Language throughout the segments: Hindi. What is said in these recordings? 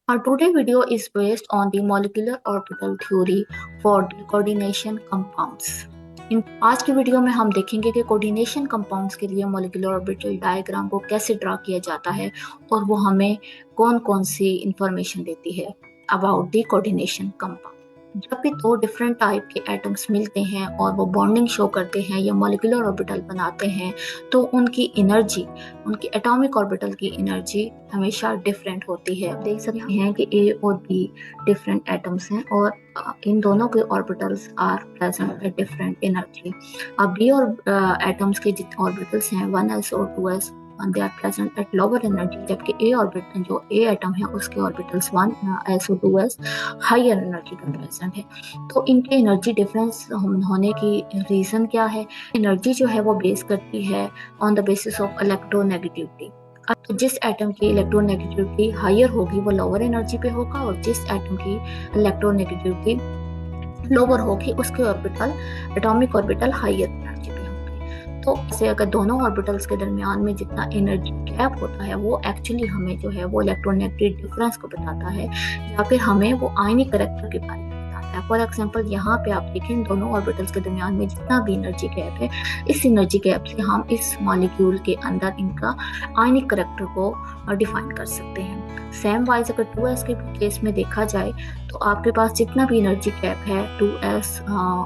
Our today video is based on the molecular orbital theory for the coordination compounds. इन आज की वीडियो में हम देखेंगे कि कोऑर्डिनेशन कंपाउंड्स के लिए मॉलिक्यूलर ऑर्बिटल डायग्राम को कैसे ड्रा किया जाता है और वो हमें कौन कौन सी इंफॉर्मेशन देती है अबाउट द कोऑर्डिनेशन कंपाउंड। जब भी दो डिफरेंट टाइप के एटम्स मिलते हैं और वो बॉन्डिंग शो करते हैं या मॉलिक्यूलर ऑर्बिटल बनाते हैं तो उनकी एनर्जी, उनकी एटॉमिक ऑर्बिटल की एनर्जी हमेशा डिफरेंट होती है। देख सकते हैं कि ए और बी डिफरेंट एटम्स हैं और इन दोनों के orbitals are present at different energy. अब बी और एटम्स के जितने ऑर्बिटल्स हैं 1s और 2s they are present at lower energy, जबकि ए ऑर्बिटल जो ए एटम है उसके ऑर्बिटल्स 1s और 2s हायर एनर्जी का प्रेजेंट है। तो इनके एनर्जी डिफरेंस होने की रीज़न क्या है? एनर्जी जो है वो बेस करती है on the basis of electronegativity. तो जिस एटम की इलेक्ट्रोनेगेटिविटी हायर होगी वो लोअर एनर्जी पे होगा और जिस एटम की इलेक्ट्रोनेगेटिविटी लोअर होगी उसके orbital, atomic orbital higher energy पे होंगे। तो इसे अगर दोनों ऑर्बिटल्स के दरमियान में जितना एनर्जी गैप होता है वो एक्चुअली हमें जो है वो इलेक्ट्रोनेगेटिव डिफरेंस को बताता है या फिर हमें वो आयनिक करैक्टर के बारे में बताता है। फॉर एग्जाम्पल यहाँ पे आप देखें दोनों ऑर्बिटल्स के दरमियान में जितना भी एनर्जी गैप है, इस एनर्जी गैप से हम इस मॉलिक्यूल के अंदर इनका आयनिक करैक्टर को डिफाइन कर सकते हैं। सेम वाइज अगर 2s के केस में देखा जाए तो आपके पास जितना भी एनर्जी गैप है 2s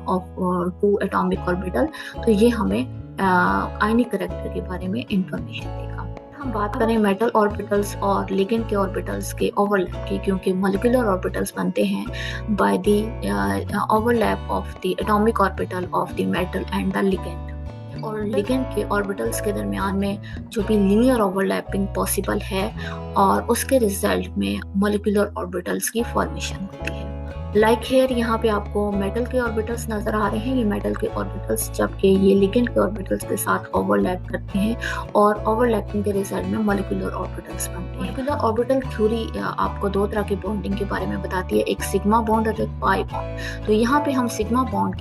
ऑफ 2 एटॉमिक ऑर्बिटल, तो ये हमें आयनिक करैक्टर के बारे में इंफॉर्मेशन देगा। हम बात करें मेटल ऑर्बिटल्स और लिगेंड के ऑर्बिटल्स के ओवरलैप की, क्योंकि मॉलिक्यूलर ऑर्बिटल्स बनते हैं by the overlap of the atomic orbital of the metal and the ligand. और लिगेंड के ऑर्बिटल्स के दरमियान में जो भी लीनियर ओवरलैपिंग पॉसिबल है और उसके रिजल्ट में मॉलिक्यूलर ऑर्बिटल्स की फॉर्मेशन होती है। लाइक हेयर यहाँ पे आपको मेटल के ऑर्बिटल्स नजर आ रहे हैं। ये मेटल के ऑर्बिटल्स जबकि ये लिगेंड के ऑर्बिटल्स के साथ ओवरलैप करते हैं और ओवरलैपिंग के रिजल्ट में मॉलिक्यूलर ऑर्बिटल्स बनते हैं। मॉलिक्यूलर ऑर्बिटल थ्योरी आपको दो तरह की बॉन्डिंग के बारे में बताती है, एक सिग्मा बॉन्ड और एक पाई बॉन्ड। तो यहाँ पे हम सिग्मा बॉन्ड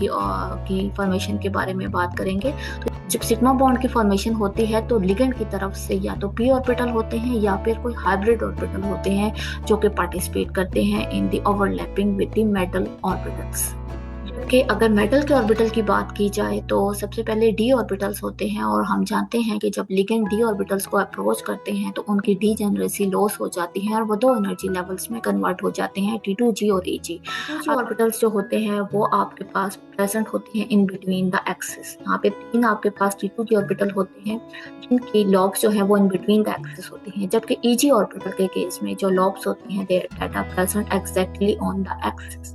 की फॉर्मेशन के बारे में बात करेंगे। तो जब सिग्मा बॉन्ड की फॉर्मेशन होती है तो लिगेंड की तरफ से या तो पी ऑर्बिटल होते हैं या फिर कोई हाइब्रिड ऑर्बिटल होते हैं जो कि पार्टिसिपेट करते हैं in the overlapping with the metal orbitals. कि अगर मेटल के ऑर्बिटल की बात की जाए तो सबसे पहले डी ऑर्बिटल्स होते हैं और हम जानते हैं कि जब लिगेंड डी ऑर्बिटल्स को अप्रोच करते हैं तो उनकी डीजेनरेसी लॉस हो जाती है और वो दो एनर्जी लेवल्स में कन्वर्ट हो जाते हैं, T2G और Eg। ऑर्बिटल्स जो होते हैं वो आपके पास प्रेजेंट होते हैं इन बिटवीन द एक्सिस। यहाँ पे 3 आपके पास T2G ऑर्बिटल होते हैं जिनकी लॉब्स जो है वो इन बिटवीन द एक्सिस होती हैं, जबकि Eg ऑर्बिटल के केस में जो लॉब्स होती हैं that are present exactly on the axis.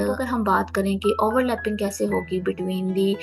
अगर हम बात करें कि ओवरलैपिंग कैसे होगी between the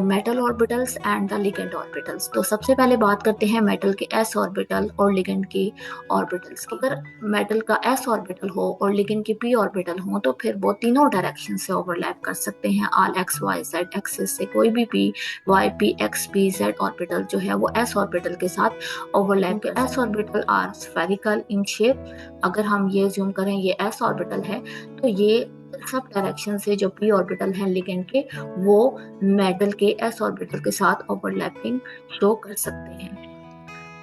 metal orbitals and the ligand orbitals, तो सबसे पहले बात करते हैं मेटल के s ऑर्बिटल और लिगेंड की ऑर्बिटल्स की। अगर मेटल का s ऑर्बिटल हो और लिगेंड की p ऑर्बिटल हो तो फिर वो तीनों डायरेक्शन से ओवरलैप कर सकते हैं। All x y z axis से कोई भी p y p x p z orbital जो है वो s ऑर्बिटल के साथ ओवरलैप के। s orbital are spherical in shape. अगर हम ये जूम करें ये s ऑर्बिटल है तो ये सब डायरेक्शन से जो p ऑर्बिटल है लिगेंड के वो मेटल के s ऑर्बिटल के साथ ओवरलैपिंग शो कर सकते हैं।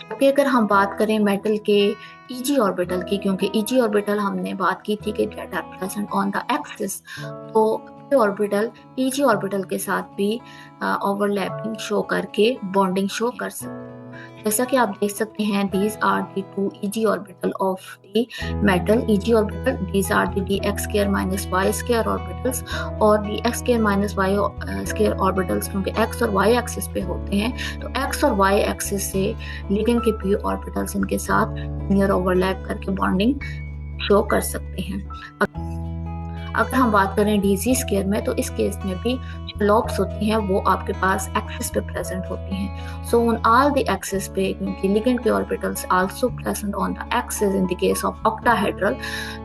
जबकि अगर हम बात करें मेटल के Eg ऑर्बिटल की, क्योंकि Eg ऑर्बिटल हमने बात की थी कि that are present on the axis, तो ऑर्बिटल Eg ऑर्बिटल के साथ भी ओवरलैपिंग शो करके बॉन्डिंग शो कर सकते हैं। जैसा कि आप देख सकते हैं these are the 2 Eg orbital of the metal Eg orbital, these are the dx square minus y square orbitals. और dx square minus y square orbitals क्योंकि x और y एक्सिस पे होते हैं तो x और y एक्सिस से लिगेंड के p ऑर्बिटल्स इनके साथ लीनियर ओवरलैप करके बॉन्डिंग शो कर सकते हैं। अगर हम बात करें dz स्क्वायर में तो इस केस में भी जो लॉब्स होती हैं वो आपके पास एक्सिस पे प्रेजेंट होती हैं। So on all the axis पे, क्योंकि लिगेंड के orbitals also present on the axis in the case of octahedral,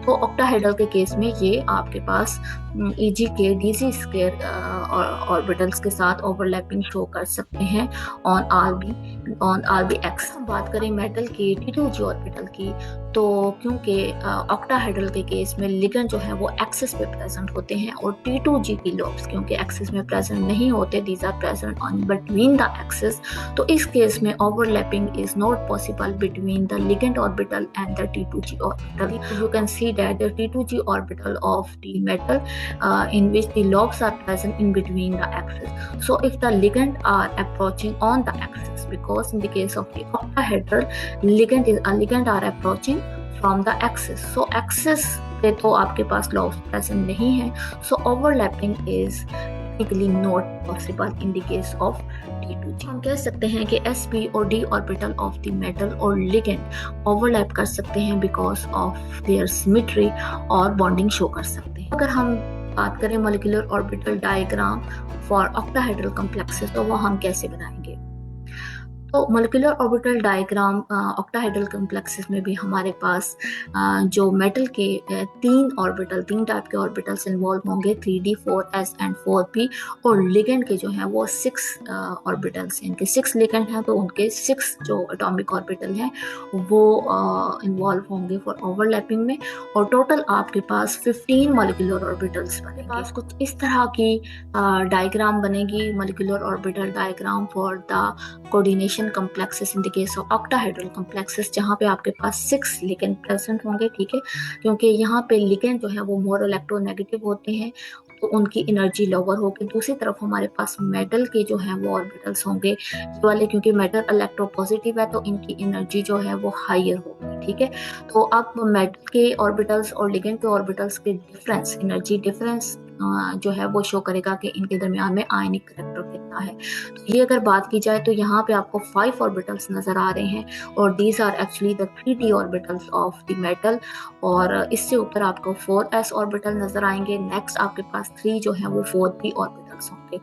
तो ऑक्टाहेड्रल के केस में ये आपके पास Eg के dz स्क्वायर ऑर्बिटल्स के साथ ओवरलैपिंग शो कर सकते हैं ऑन ऑल द एक्स। हम बात करें मेटल के T2G ऑर्बिटल की तो क्योंकि ऑक्टाहेड्रल के केस में लिगेंड जो है वो एक्सिस पे प्रेजेंट होते हैं और T2G की लोब्स क्योंकि एक्सिस में प्रेजेंट नहीं होते, these are present on between the axis, तो इस केस में overlapping is not possible between the ligand orbital and the T2G orbital. You can see that the T2G orbital of the metal in which the lobes are present in between the axis. So if the ligand are approaching on the axis, because in the case of the octahedral, ligand are approaching from the axis. So axis पे तो आपके पास lobes present नहीं है. So overlapping is technically not possible in the case of T2G. हम कह सकते हैं कि sp और d orbital of the metal और ligand overlap कर सकते हैं because of their symmetry और bonding show कर सकते हैं. अगर हम बात करें molecular orbital diagram for octahedral complexes तो वो हम कैसे बनाएंगे? तो molecular orbital diagram octahedral complexes में भी हमारे पास जो मेटल के तीन टाइप के ऑर्बिटल्स इन्वॉल्व होंगे, 3d 4s एंड 4p, और लिगेंड के जो हैं वो 6 ऑर्बिटल्स हैं, इनके 6 लिगेंड हैं तो उनके 6 जो एटॉमिक ऑर्बिटल हैं वो इन्वॉल्व होंगे फॉर ओवरलैपिंग में, और टोटल आपके पास 15 मोलिकुलर ऑर्बिटल्स बनेंगे. पास कुछ इस तरह की डायग्राम बनेगी, molecular orbital diagram for the coordination complexes in the case of octahedral complexes, जहाँ पे आपके पास 6 लिगेंड प्रेजेंट होंगे. ठीक है, क्योंकि यहाँ पे लिगेंड जो है वो मोर इलेक्ट्रोनेगेटिव होते हैं तो उनकी एनर्जी लोअर होगी. दूसरी तरफ हमारे पास मेटल के जो है वो ऑर्बिटल्स होंगे वाले, क्योंकि मेटल इलेक्ट्रोपॉजिटिव है तो इनकी एनर्जी जो है वो हायर होगी. ठीक है, तो अब मेटल के ऑर्बिटल्स और लिगेंड के ऑर्बिटल्स के डिफरेंस, एनर्जी डिफरेंस जो है वो शो करेगा कि इनके दरमियान में आयनिक करैक्टर कितना है. तो ये अगर बात की जाए तो यहाँ पे आपको 5 ऑर्बिटल्स नजर आ रहे हैं और these are actually the 3d orbitals of the metal, और इससे ऊपर आपको 4s ऑर्बिटल नजर आएंगे. नेक्स्ट आपके पास 3 जो है वो 4p ऑर्बिटल्स होंगे,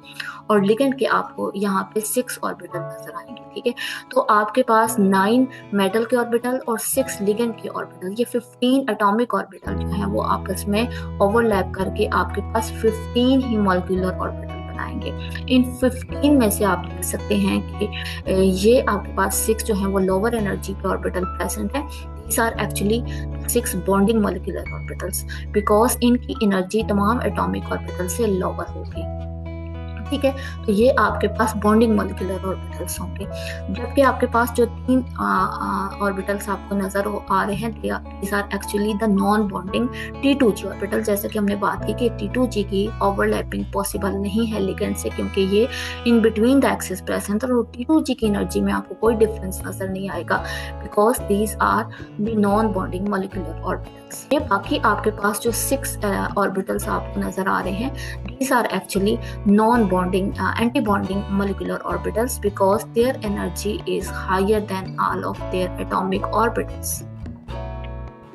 और लिगेंड के आपको यहाँ पे 6 ऑर्बिटल नजर आएंगे. ठीक है, तो आपके पास 9 मेटल के ऑर्बिटल और 6 लिगेंड के ऑर्बिटल, ये 15 एटॉमिक ऑर्बिटल जो है वो आपस में ओवरलैप करके आपके पास 15 ही मॉलिक्यूलर ऑर्बिटल बनाएंगे. इन 15 में से आप देख सकते हैं कि ये आपके पास 6 जो है वो लोअर एनर्जी के ऑर्बिटल प्रेजेंट है. These are actually 6 bonding molecular orbitals because इनकी एनर्जी तमाम एटॉमिक ऑर्बिटल से लोअर होगी. ठीक है, तो ये आपके पास बॉन्डिंग मॉलिक्यूलर ऑर्बिटल्स होंगे. जबकि आपके पास जो 3 ऑर्बिटल्स आपको नजर आ रहे हैं, these are actually the non bonding T2G orbital. जैसे कि हमने बात की कि T2G की ओवरलैपिंग पॉसिबल नहीं है लिगेंड से, क्योंकि ये in between the axis present, और T2G की एनर्जी में आपको कोई डिफरेंस नजर नहीं आएगा because these are the non bonding molecular orbitals. ये बाकी आपके पास जो 6 ऑर्बिटल्स आपको नजर आ रहे हैं, these are actually non-bonding anti-bonding molecular orbitals because their energy is higher than all of their atomic orbitals.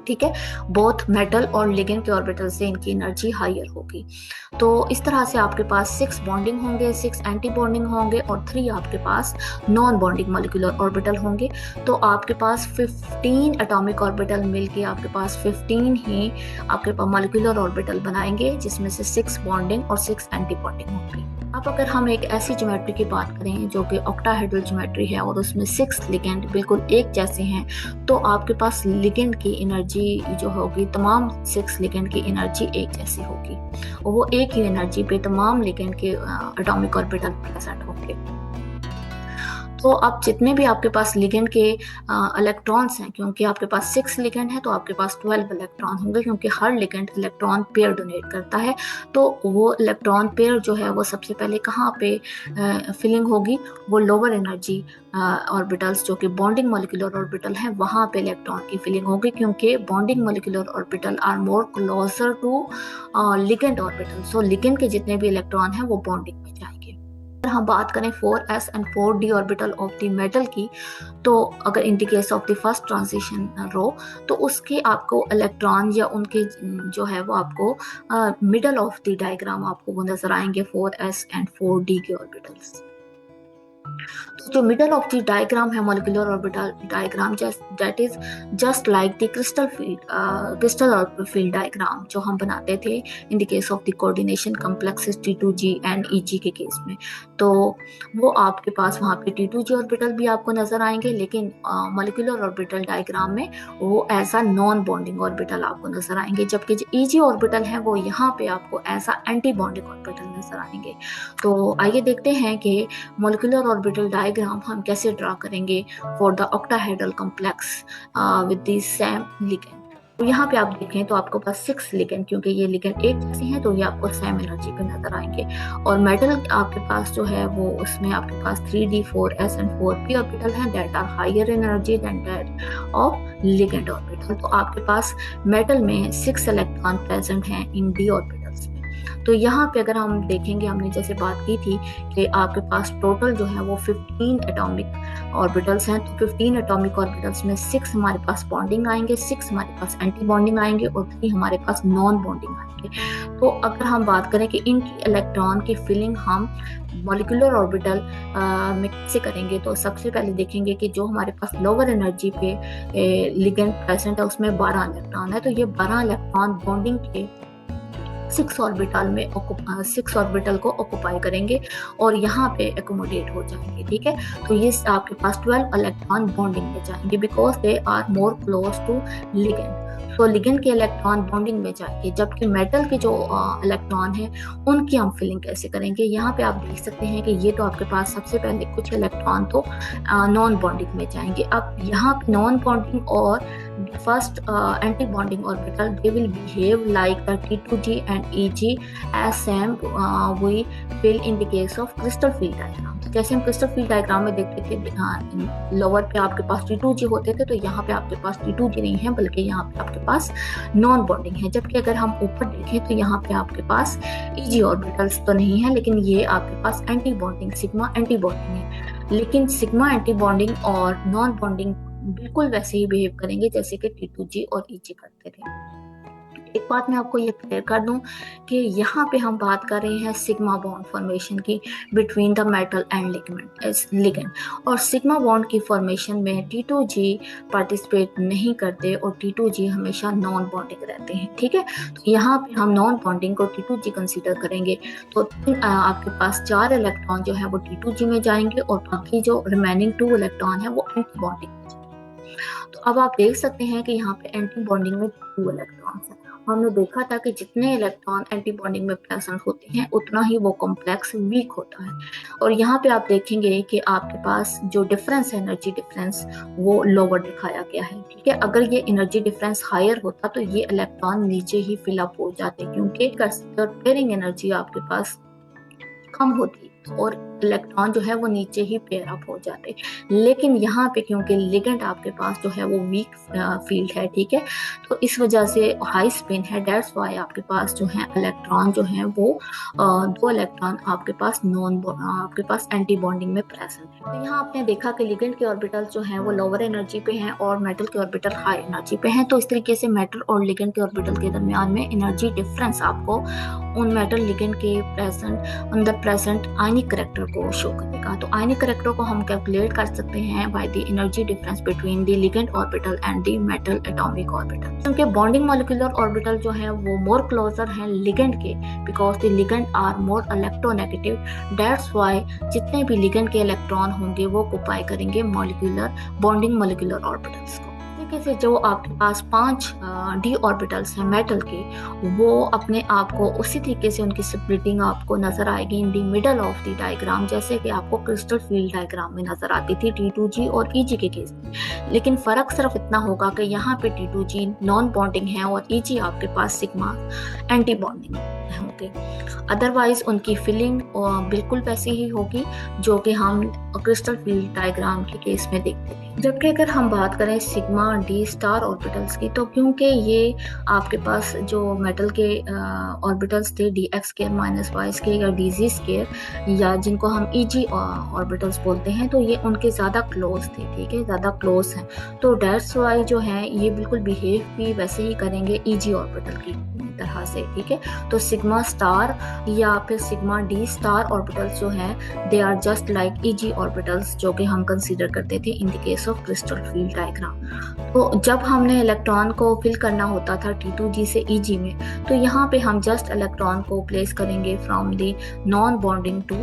ठीक है, बोथ मेटल और लिगेंड के ऑर्बिटल से इनकी एनर्जी हायर होगी. तो इस तरह से आपके पास 6 बॉन्डिंग होंगे, 6 एंटी बॉन्डिंग होंगे और 3 आपके पास नॉन बॉन्डिंग मॉलिक्यूलर ऑर्बिटल होंगे. तो आपके पास 15 एटॉमिक ऑर्बिटल मिलके आपके पास 15 ही आपके पास मॉलिक्यूलर ऑर्बिटल बनाएंगे, जिसमें से 6 बॉन्डिंग और 6 एंटी बॉन्डिंग होंगे. अब अगर हम एक ऐसी ज्योमेट्री की बात करें जो कि ऑक्टाहेड्रल ज्योमेट्री है और उसमें 6 लिगेंड बिल्कुल एक जैसे हैं, तो आपके पास लिगेंड की एनर्जी जो होगी, तमाम 6 लिगेंड की एनर्जी एक जैसी होगी और वो एक ही एनर्जी पे तमाम लिगेंड के एटॉमिक ऑर्बिटल प्रेजेंट होंगे. तो अब जितने भी आपके पास लिगेंड के इलेक्ट्रॉन्स हैं, क्योंकि आपके पास 6 लिगेंड है तो आपके पास 12 इलेक्ट्रॉन होंगे, क्योंकि हर लिगेंड इलेक्ट्रॉन पेयर डोनेट करता है. तो वो इलेक्ट्रॉन पेयर जो है वो सबसे पहले कहाँ पे फिलिंग होगी, वो लोअर एनर्जी ऑर्बिटल्स जो कि बॉन्डिंग मॉलिक्यूलर ऑर्बिटल हैं वहाँ पे इलेक्ट्रॉन की फिलिंग होगी, क्योंकि bonding molecular orbital are more closer to ligand orbital. So ligand के जितने भी इलेक्ट्रॉन हैं वो बॉन्डिंग में जाएंगे. अगर हम बात करें 4s and 4d orbital of the metal की, तो अगर in the case of the first transition row, तो उसके आपको इलेक्ट्रॉन या उनके जो है वो आपको मिडल ऑफ द डायग्राम आपको वो नजर आएंगे 4s एंड 4d के ऑर्बिटल्स. तो जो मिडल ऑफ द डायग्राम है molecular orbital diagram, that is just like the crystal field diagram जो हम बनाते थे in the case of the coordination complexes T2G and EG के केस में। तो वो आपके पास वहाँ पे T2G ऑर्बिटल भी आपको नजर आएंगे, लेकिन मॉलिक्यूलर ऑर्बिटल डायग्राम में वो ऐसा नॉन बॉन्डिंग ऑर्बिटल आपको नजर आएंगे, जबकि जो EG ऑर्बिटल है वो यहाँ पे आपको ऐसा एंटी बॉन्डिंग ऑर्बिटल नजर आएंगे। तो आइए देखते हैं कि मॉलिक्यूलर ऑर्बिटल डायग्राम हम कैसे ड्रा करेंगे for the octahedral complex with the same ligand. तो यहाँ पे आप देखें तो आपको पास 6 लिगेंड, क्योंकि ये लिगेंड एक जैसे हैं तो ये आपको सेम एनर्जी पे नजर आएंगे। और मेटल आपके पास जो है वो उसमें आपके पास 3d4s एंड 4p ऑर्बिटल हैं that are higher energy than that of ligand orbital. तो आपके पास मेटल में 6 इलेक्ट्रॉन प्रेजेंट हैं इन d ऑर्बिटल्स में। तो यहाँ पे अगर हम देखेंगे, हमने जैसे बात की थी कि आपके पास टोटल जो है वो 15 एटॉमिक ऑर्बिटल्स हैं। तो 15 एटॉमिक ऑर्बिटल्स में 6 हमारे पास बॉन्डिंग आएंगे, 6 हमारे पास एंटी बॉन्डिंग आएंगे और 3 हमारे पास नॉन बॉन्डिंग आएंगे। तो अगर हम बात करें कि इनकी इलेक्ट्रॉन की फिलिंग हम मॉलिक्यूलर ऑर्बिटल में कैसे करेंगे, तो सबसे पहले देखेंगे कि जो हमारे पास लोअर एनर्जी पे लिगेंड प्रेजेंट है उसमें 12 इलेक्ट्रॉन है। तो ये 12 इलेक्ट्रॉन बॉन्डिंग के 6 ऑर्बिटल को ऑक्युपाई करेंगे और यहाँ पे एकोमोडेट हो जाएंगे। ठीक है, तो ये आपके पास 12 इलेक्ट्रॉन बॉन्डिंग में जाएंगे because they are more close to ligand. तो लिगेंड के इलेक्ट्रॉन बॉन्डिंग में जाएंगे, जबकि मेटल के जो इलेक्ट्रॉन है उनकी हम फिलिंग कैसे करेंगे। यहाँ पे आप देख सकते हैं कि ये तो आपके पास सबसे पहले कुछ इलेक्ट्रॉन तो नॉन बॉन्डिंग में जाएंगे। अब यहाँ पे नॉन बॉन्डिंग और first anti bonding orbital they will behave like the T2G and EG as same we fill in the case of crystal field diagram। तो जैसे हम क्रिस्टल फील्ड डायग्राम में देखते थे लोअर पे आपके पास T2G होते थे, तो यहाँ पे आपके पास T2G नहीं है बल्कि यहाँ पे आपके पास नॉन बॉन्डिंग है। जबकि अगर हम ऊपर देखें तो यहाँ पे आपके पास EG ऑर्बिटल्स तो नहीं है, लेकिन ये आपके पास anti bonding sigma anti bonding है। लेकिन सिग्मा एंटी बॉन्डिंग और नॉन बॉन्डिंग बिल्कुल वैसे ही बिहेव करेंगे जैसे कि T2G और EG करते थे। एक बात मैं आपको ये क्लियर कर दूं कि यहाँ पे हम बात कर रहे हैं सिग्मा बॉन्ड फॉर्मेशन की between the metal and ligand. और सिग्मा बॉन्ड की फॉर्मेशन में T2G पार्टिसिपेट नहीं करते और T2G हमेशा नॉन बॉन्डिंग रहते हैं। ठीक है, तो यहाँ पे हम नॉन बॉन्डिंग को T2G कंसीडर करेंगे। तो आपके पास 4 इलेक्ट्रॉन जो है वो T2G में जाएंगे और बाकी जो रिमेनिंग 2 इलेक्ट्रॉन है वो एंटी बॉन्डिंग में जाएंगे। तो अब आप देख सकते हैं कि यहाँ पे एंटी बॉन्डिंग में 2 इलेक्ट्रॉन है। हमने देखा था कि जितने इलेक्ट्रॉन एंटी बॉन्डिंग में प्रेजेंट होते हैं उतना ही वो कॉम्प्लेक्स वीक होता है। और यहाँ पे आप देखेंगे कि आपके पास जो डिफरेंस है, एनर्जी डिफरेंस, वो लोअर दिखाया गया है। ठीक है, अगर ये एनर्जी डिफरेंस हायर होता तो ये इलेक्ट्रॉन नीचे ही फिलअप हो जाते, क्योंकि पेयरिंग एनर्जी आपके पास कम होती और इलेक्ट्रॉन जो है वो नीचे ही पेयर अप हो जाते। लेकिन यहाँ पे क्योंकि लिगेंड आपके पास जो है वो वीक फील्ड है, ठीक है, तो इस वजह से हाई स्पिन है, दैट्स व्हाई आपके पास जो है इलेक्ट्रॉन जो है वो 2 इलेक्ट्रॉन आपके पास एंटी बॉन्डिंग में प्रेजेंट है। तो यहाँ आपने देखा कि लिगेंड के ऑर्बिटल जो है वो लोअर एनर्जी पे हैं और मेटल के ऑर्बिटल हाई एनर्जी पे हैं। तो इस तरीके से मेटल और लिगेंड के ऑर्बिटल के दरमियान में एनर्जी डिफरेंस आपको उन मेटल लिगेंड के प्रेजेंट आयनिक करैक्टर को शो करेगा। तो आयनिक करैक्टर को हम कैलकुलेट कर सकते हैं by the energy difference between the ligand orbital and the metal atomic orbital. क्योंकि बॉन्डिंग मॉलिक्यूलर ऑर्बिटल जो है वो मोर क्लोजर है लिगेंड के, because the ligand are more electronegative, that's why जितने भी लिगेंड के इलेक्ट्रॉन होंगे वो ऑक्युपाई करेंगे बॉन्डिंग मॉलिक्यूलर ऑर्बिटल्स को। से जो आपके पास 5 d ऑर्बिटल्स हैं मेटल के, वो अपने आप को उसी तरीके से उनकी स्प्लिटिंग आपको नजर आएगी इन the middle of the diagram, जैसे कि आपको क्रिस्टल फील्ड डायग्राम में नजर आती थी T2G और EG के केस में। लेकिन फर्क सिर्फ इतना होगा कि यहाँ पे T2G नॉन बॉन्डिंग है और EG आपके पास सिग्मा एंटी बॉन्डिंग होंगे। अदरवाइज उनकी फिलिंग बिल्कुल वैसी ही होगी जो कि हम क्रिस्टल फील्ड डायग्राम के केस में देखते थे। जबकि अगर हम बात करें सिग्मा डी स्टार ऑर्बिटल्स की, तो क्योंकि ये आपके पास जो मेटल के ऑर्बिटल्स थे D X square minus Y square या डी जी स्केयर, या जिनको हम ई जी ऑर्बिटल्स बोलते हैं, तो ये उनके ज़्यादा क्लोज थे, ठीक है, ज़्यादा क्लोज हैं। तो डेट्स वाई जो हैं ये बिल्कुल बिहेव भी वैसे ही करेंगे ई जी ऑर्बिटल की तरह से, ठीक है। तो सिग्मा स्टार या फिर सिग्मा डी स्टार ऑर्बिटल्स जो हैं they are just like E G orbitals, जो कि हम कंसीडर करते थे in the case of crystal field diagram. तो जब हमने इलेक्ट्रॉन को फिल करना होता था T2G से EG में, तो यहाँ पे हम जस्ट इलेक्ट्रॉन को प्लेस करेंगे from the non bonding to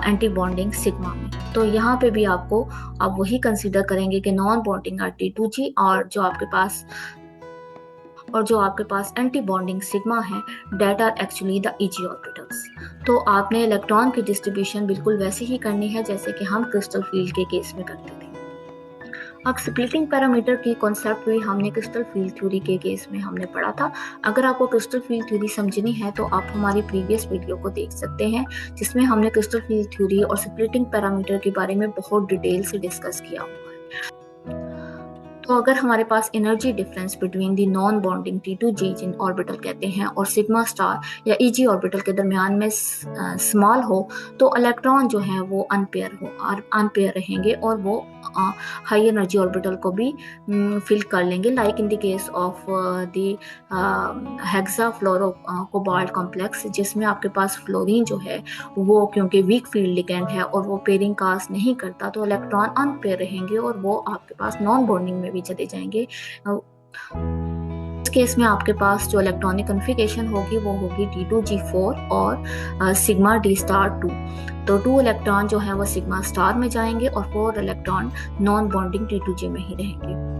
anti bonding sigma में। तो यहाँ पे भी आपको आप वही कंसीडर करेंगे कि नॉन बॉन्डिंग आर T2G, और जो आपके पास एंटी बॉन्डिंग सिग्मा है that are actually the EG orbitals. तो आपने इलेक्ट्रॉन की डिस्ट्रीब्यूशन बिल्कुल वैसे ही करनी है जैसे कि हम क्रिस्टल फील्ड के केस में करते थे। अब स्प्लिटिंग पैरामीटर की कॉन्सेप्ट भी हमने क्रिस्टल फील्ड थ्योरी के केस में हमने पढ़ा था। अगर आपको क्रिस्टल फील्ड थ्योरी समझनी है तो आप हमारी प्रीवियस वीडियो को देख सकते हैं, जिसमें हमने क्रिस्टल फील्ड थ्योरी और स्प्लिटिंग पैरामीटर के बारे में बहुत डिटेल से डिस्कस किया हुआ है। तो अगर हमारे पास energy difference between the non bonding T2G जिन ऑर्बिटल कहते हैं और सिग्मा स्टार या EG ऑर्बिटल के दरमियान में स्मॉल हो, तो इलेक्ट्रॉन जो है वो अनपेयर रहेंगे और वो हाई एनर्जी ऑर्बिटल को भी फिल कर लेंगे, like in the case of the hexa fluoro cobalt complex, जिसमें आपके पास फ्लोरीन जो है वो क्योंकि वीक फील्ड लिगेंड है और वो पेयरिंग कास्ट नहीं करता, तो इलेक्ट्रॉन अनपेयर रहेंगे और वो आपके पास नॉन बॉन्डिंग में भी चले जाएंगे। इस केस में आपके पास जो इलेक्ट्रॉनिक कन्फिगरेशन होगी वो होगी T2G4 और सिग्मा डी स्टार 2। तो 2 इलेक्ट्रॉन जो है वो सिग्मा स्टार में जाएंगे और 4 इलेक्ट्रॉन नॉन बॉन्डिंग T2G में ही रहेंगे।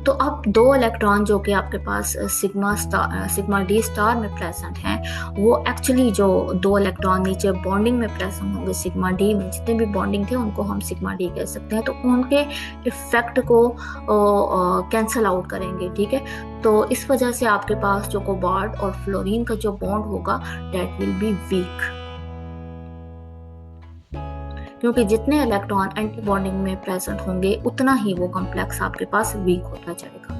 तो अब 2 इलेक्ट्रॉन जो कि आपके पास सिग्मा डी स्टार में प्रेजेंट हैं, वो एक्चुअली जो 2 इलेक्ट्रॉन नीचे बॉन्डिंग में प्रेजेंट होंगे सिग्मा डी में, जितने भी बॉन्डिंग थे उनको हम सिग्मा डी कह सकते हैं, तो उनके इफेक्ट को कैंसल आउट करेंगे, ठीक है। तो इस वजह से आपके पास जो कोबाल्ट और फ्लोरीन का जो बॉन्ड होगा दैट विल बी वीक, क्योंकि जितने इलेक्ट्रॉन एंटी बॉन्डिंग में प्रेजेंट होंगे उतना ही वो कॉम्प्लेक्स आपके पास वीक होता जाएगा।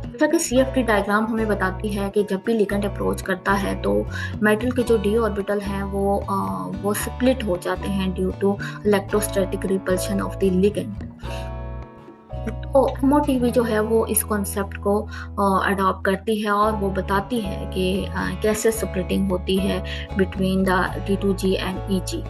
जैसा कि CFT डायग्राम हमें बताती है कि जब भी लिगेंड अप्रोच करता है तो मेटल के जो डी ऑर्बिटल हैं वो स्प्लिट हो जाते हैं due to electrostatic repulsion of the ligand. तो MOT जो है वो इस कॉन्सेप्ट को अडॉप्ट करती है और वो बताती है कि कैसे स्प्लिटिंग होती है between the T2G and EG।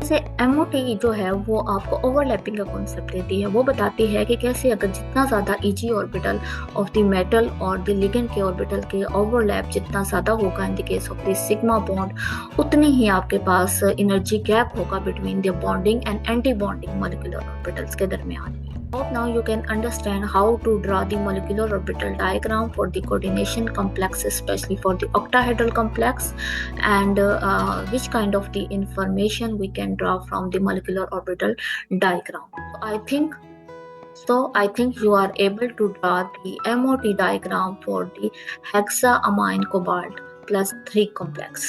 जैसे MOT जो है वो आपको ओवरलैपिंग का कॉन्सेप्ट देती है। वो बताती है कि कैसे अगर जितना ज़्यादा EG orbital of the metal और द लिगेंड के ऑर्बिटल के ओवरलैप जितना ज़्यादा होगा इन the case of the sigma bond, उतनी ही आपके पास एनर्जी गैप होगा between the bonding and anti bonding molecular orbitals के दरमियान में। Now you can understand how to draw the molecular orbital diagram for the coordination complex, especially for the octahedral complex, and which kind of the information we can draw from the molecular orbital diagram. I think you are able to draw the MOT diagram for the hexaamine cobalt plus 3 complex.